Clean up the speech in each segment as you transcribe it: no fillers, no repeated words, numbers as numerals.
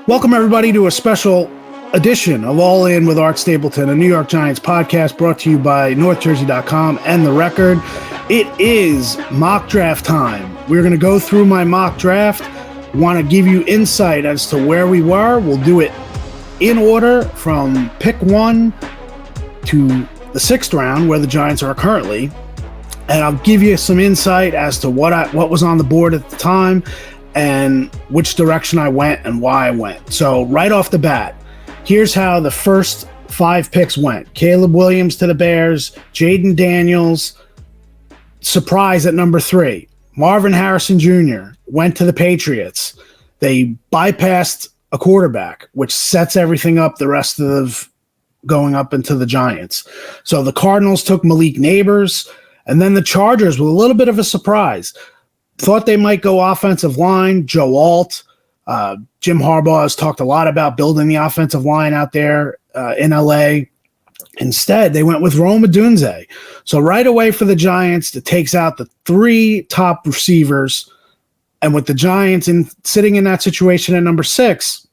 Welcome, everybody, to a special edition of All In with Art Stapleton, a New York Giants podcast brought to you by NorthJersey.com and The Record. It is mock draft time. We're going to go through my mock draft. Want to give you insight as to where we were. We'll do it in order from pick 1 to the 6th round, where the Giants are currently. And I'll give you some insight as to what was on the board at the time and which direction I went and why I went. So right off the bat, here's how the first 5 picks went. Caleb Williams to the Bears, Jaden Daniels, surprise at number 3. Marvin Harrison Jr. went to the Patriots. They bypassed a quarterback, which sets everything up the rest of going up into the Giants. So the Cardinals took Malik Nabers, and then the Chargers with a little bit of a surprise. Thought they might go offensive line, Joe Alt. Jim Harbaugh has talked a lot about building the offensive line out there in LA. Instead, they went with Rome Odunze. So right away for the Giants, it takes out the 3 top receivers. And with the Giants sitting in that situation at number 6,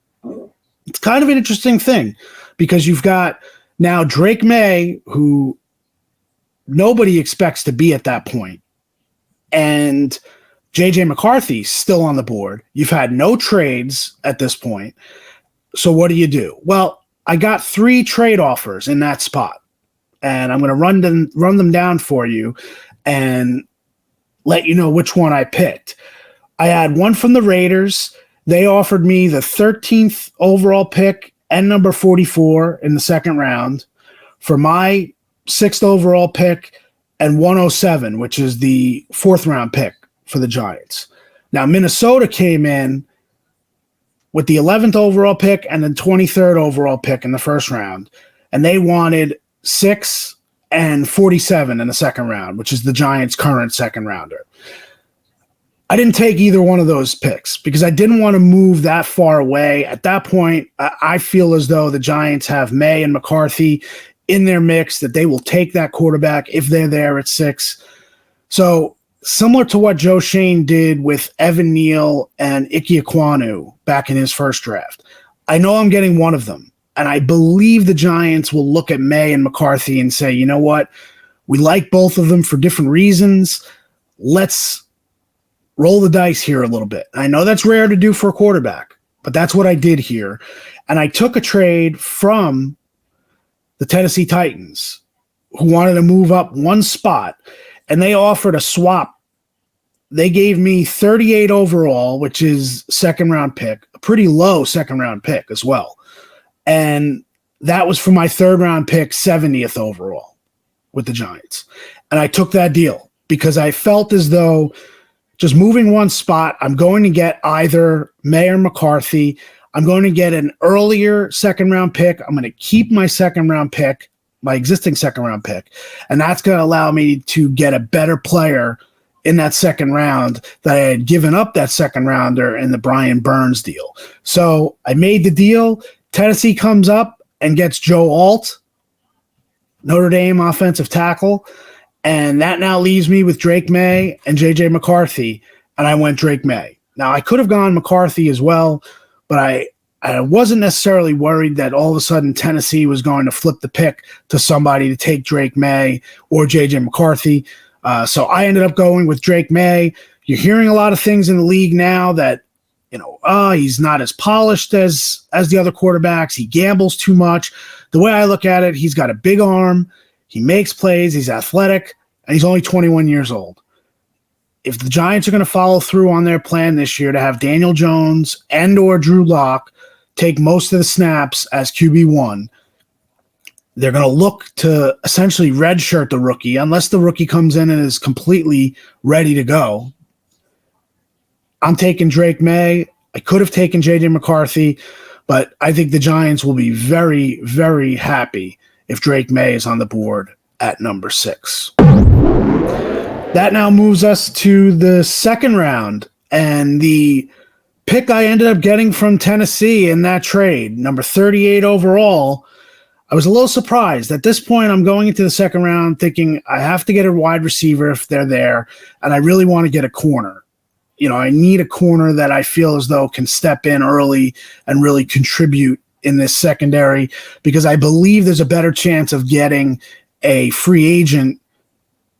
it's kind of an interesting thing because you've got now Drake May, who nobody expects to be at that point, and J.J. McCarthy still on the board. You've had no trades at this point. So what do? Well, I got 3 trade offers in that spot, and I'm going to run them down for you and let you know which one I picked. I had one from the Raiders. They offered me the 13th overall pick and number 44 in the second round for my 6th overall pick and 107, which is the 4th round pick for the Giants. Now, Minnesota came in with the 11th overall pick and the 23rd overall pick in the first round, and they wanted 6 and 47 in the second round, which is the Giants' current second rounder. I didn't take either one of those picks because I didn't want to move that far away. At that point, I feel as though the Giants have May and McCarthy in their mix, that they will take that quarterback if they're there at 6. So similar to what Joe Schoen did with Evan Neal and Ike Ekwonu back in his first draft, I know I'm getting one of them. And I believe the Giants will look at May and McCarthy and say, you know what? We like both of them for different reasons. Let's roll the dice here a little bit. I know that's rare to do for a quarterback, but that's what I did here. And I took a trade from the Tennessee Titans, who wanted to move up one spot, and they offered a swap. They gave me 38 overall, which is second round pick, a pretty low second round pick as well. And that was for my 3rd round pick, 70th overall with the Giants. And I took that deal because I felt as though just moving one spot, I'm going to get either May or McCarthy. I'm going to get an earlier second round pick. I'm going to keep my second round pick, my existing second round pick, and that's going to allow me to get a better player in that second round that I had given up that second rounder in the Brian Burns deal. So I made the deal. Tennessee comes up and gets Joe Alt, Notre Dame offensive tackle, and that now leaves me with Drake May and J.J. McCarthy, and I went Drake May. Now, I could have gone McCarthy as well, but I wasn't necessarily worried that all of a sudden Tennessee was going to flip the pick to somebody to take Drake May or J.J. McCarthy. So I ended up going with Drake May. You're hearing a lot of things in the league now that, he's not as polished as the other quarterbacks. He gambles too much. The way I look at it, he's got a big arm. He makes plays. He's athletic, and he's only 21 years old. If the Giants are going to follow through on their plan this year to have Daniel Jones and or Drew Lock take most of the snaps as QB1, they're going to look to essentially redshirt the rookie unless the rookie comes in and is completely ready to go. I'm taking Drake May. I could have taken J.J. McCarthy, but I think the Giants will be very, very happy if Drake May is on the board at number 6. That now moves us to the second round, and the pick I ended up getting from Tennessee in that trade, number 38 overall, I was a little surprised. At this point, I'm going into the second round thinking I have to get a wide receiver if they're there, and I really want to get a corner I need a corner that I feel as though can step in early and really contribute in this secondary, because I believe there's a better chance of getting a free agent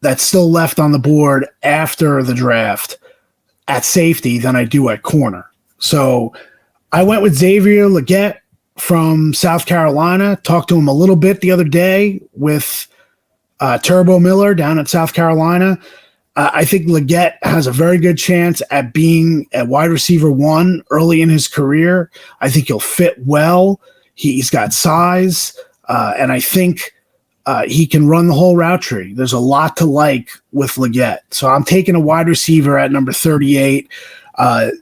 that's still left on the board after the draft at safety than I do at corner. So I went with Xavier Legette from South Carolina. Talked to him a little bit the other day with Turbo Miller down at South Carolina. I think Legette has a very good chance at being a wide receiver 1 early in his career. I think he'll fit well. He's got size, and I think he can run the whole route tree. There's a lot to like with Legette. So I'm taking a wide receiver at number 38.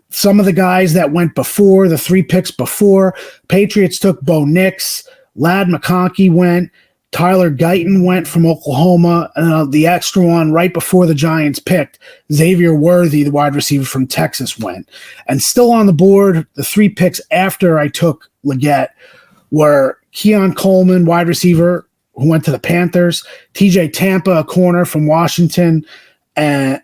Some of the guys that went before, the 3 picks before, Patriots took Bo Nix, Ladd McConkey went, Tyler Guyton went from Oklahoma, and the extra one right before the Giants picked, Xavier Worthy, the wide receiver from Texas, went. And still on the board, the 3 picks after I took Legette were Keon Coleman, wide receiver, who went to the Panthers, TJ Tampa, a corner from Washington, and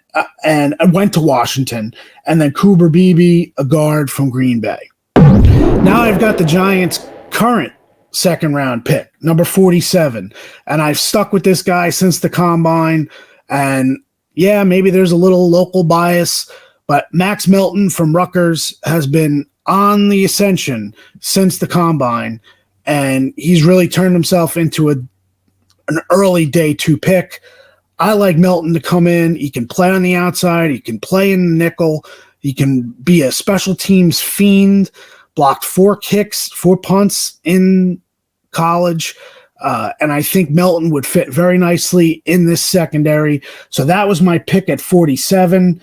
went to Washington, and then Cooper Beebe, a guard from Green Bay. Now I've got the Giants' current second-round pick, number 47, and I've stuck with this guy since the Combine, and yeah, maybe there's a little local bias, but Max Melton from Rutgers has been on the ascension since the Combine, and he's really turned himself into an early day 2 pick. I like Melton to come in. He can play on the outside. He can play in the nickel. He can be a special teams fiend. Blocked 4 kicks, 4 punts in college. And I think Melton would fit very nicely in this secondary. So that was my pick at 47.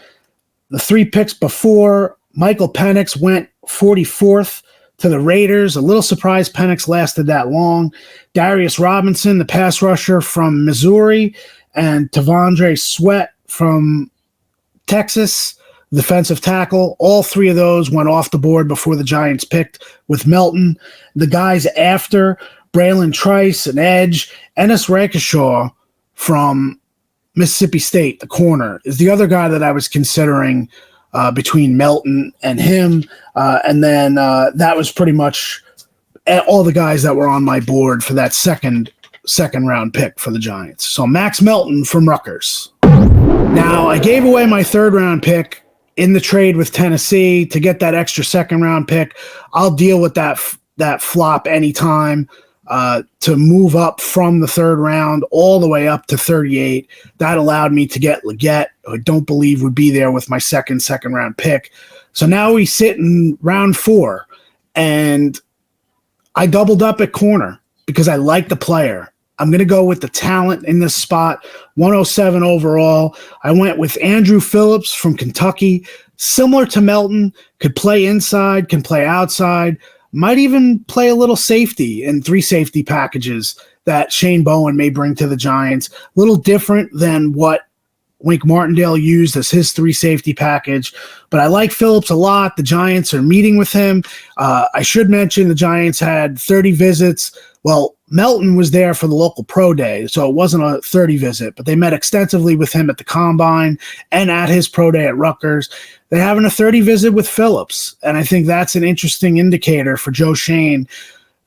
The 3 picks before, Michael Penix went 44th to the Raiders. A little surprised Penix lasted that long. Darius Robinson, the pass rusher from Missouri, and T'Vondre Sweat from Texas, defensive tackle. All 3 of those went off the board before the Giants picked with Melton. The guys after, Braylon Trice, an edge, Ennis Rankishaw from Mississippi State, the corner, is the other guy that I was considering between Melton and him. And then that was pretty much all the guys that were on my board for that second round pick for the Giants. So Max Melton from Rutgers. Now, I gave away my 3rd round pick in the trade with Tennessee to get that extra 2nd round pick. I'll deal with that flop anytime. To move up from the 3rd round all the way up to 38. That allowed me to get Legette, who I don't believe would be there with my second round pick. So now we sit in round 4, and I doubled up at corner because I like the player. I'm going to go with the talent in this spot, 107 overall. I went with Andrew Phillips from Kentucky, similar to Melton, could play inside, can play outside, might even play a little safety in 3 safety packages that Shane Bowen may bring to the Giants. A little different than what Wink Martindale used as his 3 safety package. But I like Phillips a lot. The Giants are meeting with him. I should mention the Giants had 30 visits. Well, Melton was there for the local pro day, so it wasn't a 30 visit, but they met extensively with him at the Combine and at his pro day at Rutgers. They're having a 30 visit with Phillips, and I think that's an interesting indicator for Joe Schoen.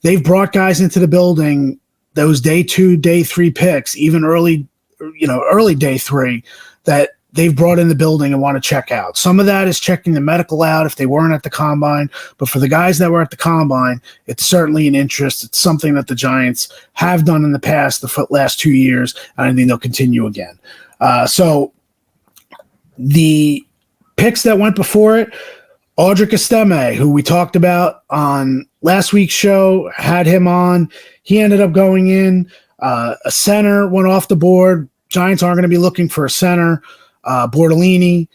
They've brought guys into the building, those day 2, day 3 picks, even early day 3, that they've brought in the building and want to check out. Some of that is checking the medical out if they weren't at the Combine, but for the guys that were at the Combine, it's certainly an interest. It's something that the Giants have done in the past, the last 2 years, and I think they'll continue again. So the picks that went before it, Audric Estime, who we talked about on last week's show, had him on. He ended up going in. A center went off the board. Giants aren't going to be looking for a center. Bortolini,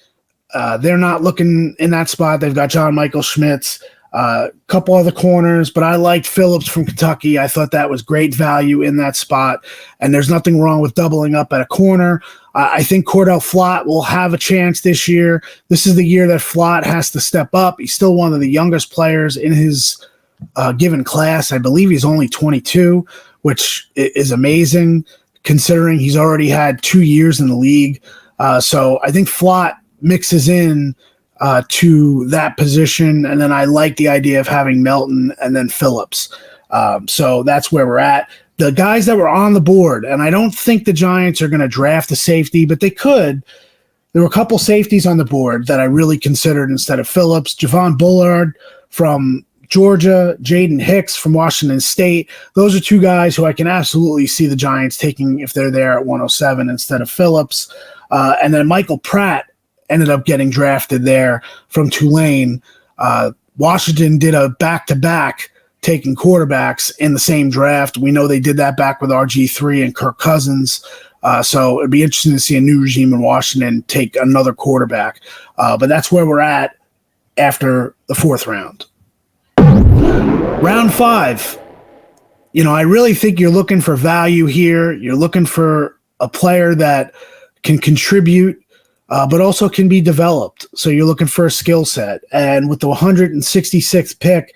they're not looking in that spot. They've got John Michael Schmitz, a couple other corners, but I liked Phillips from Kentucky. I thought that was great value in that spot, and there's nothing wrong with doubling up at a corner. I think Cordell Flott will have a chance this year. This is the year that Flott has to step up. He's still one of the youngest players in his given class. I believe he's only 22, which is amazing considering he's already had 2 years in the league. So I think Flott mixes in to that position. And then I like the idea of having Melton and then Phillips. So that's where we're at. The guys that were on the board, and I don't think the Giants are going to draft a safety, but they could. There were a couple safeties on the board that I really considered instead of Phillips. Javon Bullard from Georgia, Jaden Hicks from Washington State. Those are two guys who I can absolutely see the Giants taking if they're there at 107 instead of Phillips. And then Michael Pratt ended up getting drafted there from Tulane. Washington did a back-to-back taking quarterbacks in the same draft. We know they did that back with RG3 and Kirk Cousins. So it'd be interesting to see a new regime in Washington take another quarterback. But that's where we're at after the fourth round. Round 5. I really think you're looking for value here. You're looking for a player that can contribute, but also can be developed. So you're looking for a skill set. And with the 166th pick,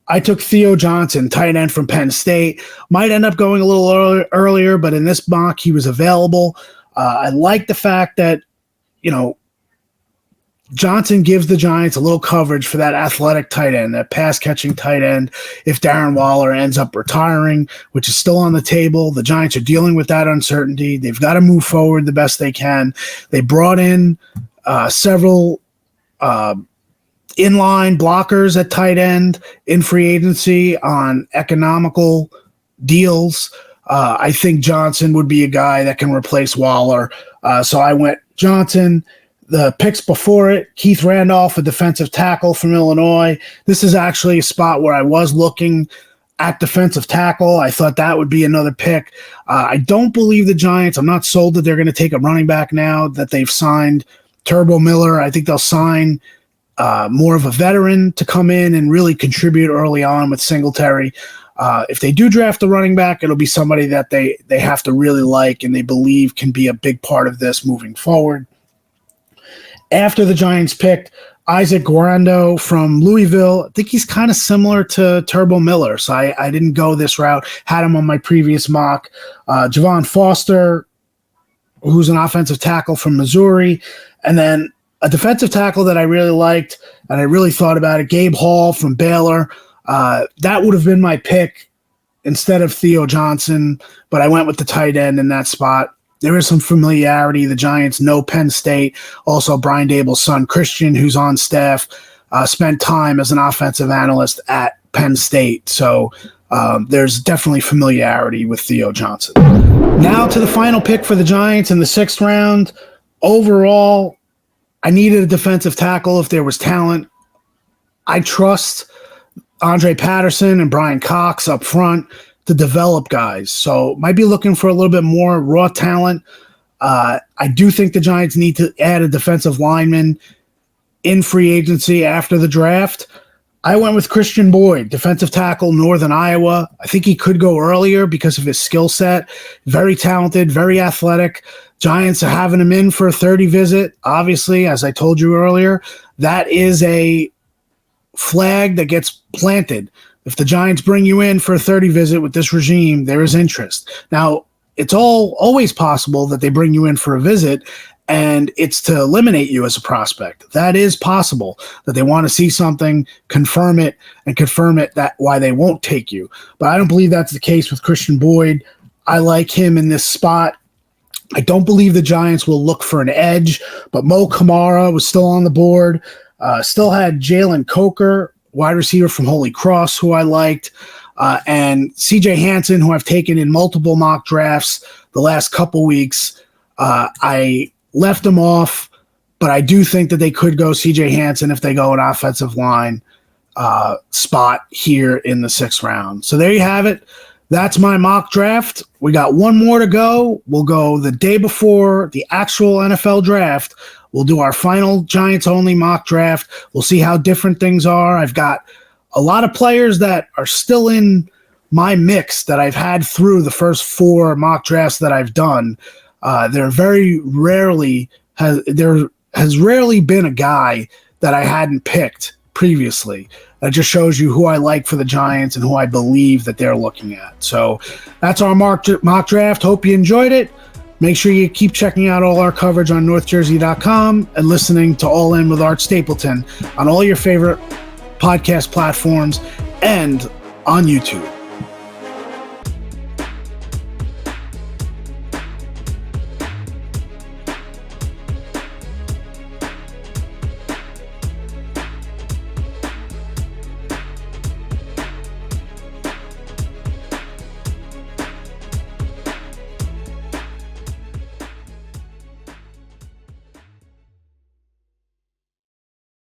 I took Theo Johnson, tight end from Penn State. Might end up going a little earlier, but in this mock, he was available. I like the fact that, Johnson gives the Giants a little coverage for that athletic tight end, that pass-catching tight end, if Darren Waller ends up retiring, which is still on the table. The Giants are dealing with that uncertainty. They've got to move forward the best they can. They brought in several inline blockers at tight end in free agency on economical deals. I think Johnson would be a guy that can replace Waller. So I went Johnson. The picks before it, Keith Randolph, a defensive tackle from Illinois. This is actually a spot where I was looking at defensive tackle. I thought that would be another pick. I don't believe the Giants, I'm not sold that they're going to take a running back now that they've signed Turbo Miller. I think they'll sign more of a veteran to come in and really contribute early on with Singletary. If they do draft a running back, it'll be somebody that they have to really like and they believe can be a big part of this moving forward. After the Giants picked Isaac Guerendo from Louisville, I think he's kind of similar to Turbo Miller, so I didn't go this route. Had him on my previous mock. Javon Foster, who's an offensive tackle from Missouri, and then a defensive tackle that I really liked, and I really thought about it, Gabe Hall from Baylor. That would have been my pick instead of Theo Johnson, but I went with the tight end in that spot. There is some familiarity. The Giants know Penn State. Also, Brian Dable's son, Christian, who's on staff, spent time as an offensive analyst at Penn State. So there's definitely familiarity with Theo Johnson. Now to the final pick for the Giants in the 6th round. Overall, I needed a defensive tackle if there was talent. I trust Andre Patterson and Brian Cox up front to develop guys. So might be looking for a little bit more raw talent. I do think the Giants need to add a defensive lineman in free agency after the draft. I went with Christian Boyd, defensive tackle, Northern Iowa. I think he could go earlier because of his skill set. Very talented, very athletic. Giants are having him in for a 30 visit. Obviously, as I told you earlier, that is a flag that gets planted. If the Giants bring you in for a 30 visit with this regime, there is interest. Now, it's always possible that they bring you in for a visit and it's to eliminate you as a prospect. That is possible, that they want to see something, confirm it that why they won't take you. But I don't believe that's the case with Christian Boyd. I like him in this spot. I don't believe the Giants will look for an edge, but Mo Kamara was still on the board. Still had Jalen Coker, wide receiver from Holy Cross, who I liked, and CJ Hansen, who I've taken in multiple mock drafts the last couple weeks. I left him off, but I do think that they could go CJ Hansen if they go an offensive line spot here in the 6th round. So there you have it. That's my mock draft. We got one more to go. We'll go the day before the actual NFL draft. We'll do our final Giants-only mock draft. We'll see how different things are. I've got a lot of players that are still in my mix that I've had through the first 4 mock drafts that I've done. There has rarely been a guy that I hadn't picked previously. That just shows you who I like for the Giants and who I believe that they're looking at. So that's our mock draft. Hope you enjoyed it. Make sure you keep checking out all our coverage on NorthJersey.com and listening to All In with Art Stapleton on all your favorite podcast platforms and on YouTube.